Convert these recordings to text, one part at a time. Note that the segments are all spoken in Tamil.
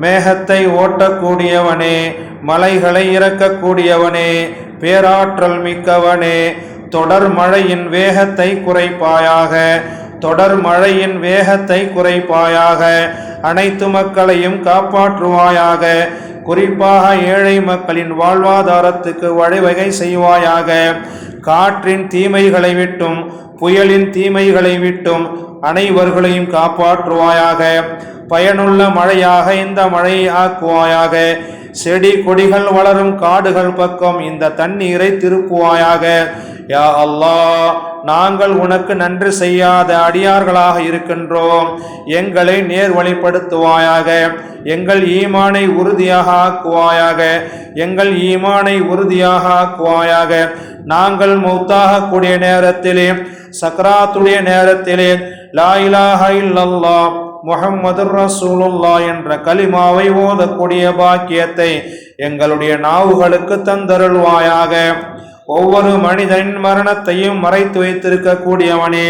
மேகத்தை ஓட்டக்கூடியவனே, மலைகளை இறக்கக்கூடியவனே, பேராற்றல் மிக்கவனே, தொடர் மழையின் வேகத்தை குறைப்பாயாக, தொடர் மழையின் வேகத்தை குறைப்பாயாக, அனைத்து மக்களையும் காப்பாற்றுவாயாக, குறிப்பாக ஏழை மக்களின் வாழ்வாதாரத்துக்கு வழிவகை செய்வாயாக, காற்றின் தீமைகளை விட்டும் புயலின் தீமைகளை விட்டும் அனைவர்களையும் காப்பாற்றுவாயாக, பயனுள்ள மழையாக இந்த மழையை ஆக்குவாயாக, செடி கொடிகள் வளரும் காடுகள் பக்கம் இந்த தண்ணீரை திருப்புவாயாக. யா அல்லாஹ், நாங்கள் உனக்கு நன்றி செய்யாத அடியார்களாக இருக்கின்றோம், எங்களை நேர்வழிப்படுத்துவாயாக, எங்கள் ஈமானை உறுதியாக ஆக்குவாயாக, எங்கள் ஈமானை உறுதியாக ஆக்குவாயாக. நாங்கள் மௌத்தாக கூடிய நேரத்திலே, சக்ராத்துடைய நேரத்திலே லா இலாஹ இல்லல்லாஹ் முஹம்மதுர் ரசூலுல்லாஹ் என்ற கலிமாவை ஓதக்கூடிய பாக்கியத்தை எங்களுடைய நாவுகளுக்கு தந்தருள்வாயாக. ஒவ்வொரு மனிதனின் மரணத்தையும் மறைத்து வைத்திருக்கக்கூடியவனே,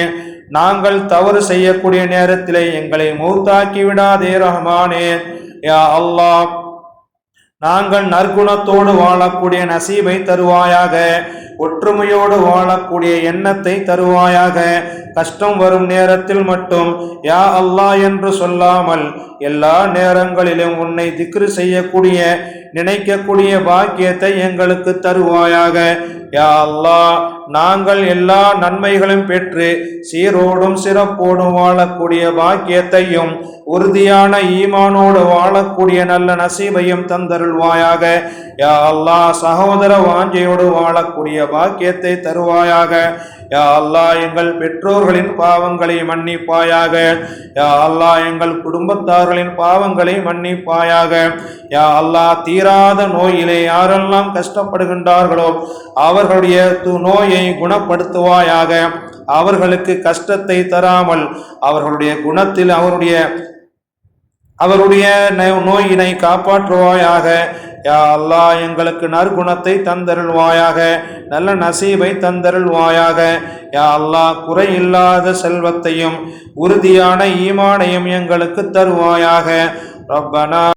நாங்கள் தவறு செய்யக்கூடிய நேரத்திலே எங்களை மௌத்தாக்கி விடாதே ரஹ்மானே. யா அல்லாஹ், நாங்கள் நற்குணத்தோடு வாழக்கூடிய நசீபை தருவாயாக, ஒற்றுமையோடு வாழக்கூடிய எண்ணத்தை தருவாயாக. கஷ்டம் வரும் நேரத்தில் மட்டும் யா அல்லாஹ் என்று சொல்லாமல் எல்லா நேரங்களிலும் உன்னை திக்ரு செய்யக்கூடிய நினைக்கக்கூடிய பாக்கியத்தை எங்களுக்கு தருவாயாக. யா அல்லாஹ், நாங்கள் எல்லா நன்மைகளும் பெற்று சீரோடும் சிறப்போடும் வாழக்கூடிய பாக்கியத்தையும் உறுதியான ஈமானோடு வாழக்கூடிய நல்ல நசீபையும் தந்தருள்வாயாக. யா அல்லாஹ், சகோதர வாஞ்சையோடு வாழக்கூடிய பாக்கியத்தை தருவாயாக. யா அல்லாஹ், எங்கள் பெற்றோர்களின் பாவங்களை மன்னிப்பாயாக. யா அல்லாஹ், எங்கள் குடும்பத்தார்களின் பாவங்களை மன்னிப்பாயாக. யா அல்லாஹ், தீராத நோயிலே யாரெல்லாம் கஷ்டப்படுகின்றார்களோ அவர்களுடைய நோயை குணப்படுத்துவாயாக. அவர்களுக்கு கஷ்டத்தை தராமல் அவர்களுடைய குணத்தில் அவருடைய நோயினை காப்பாற்றுவாயாக. யா அல்லாஹ், எங்களுக்கு நற்குணத்தை தந்தருள்வாயாக, நல்ல நசீபை தந்தருள்வாயாக. யா அல்லாஹ், குறையில்லாத செல்வத்தையும் உறுதியான ஈமானையும் எங்களுக்கு தருவாயாக. ரப்பனா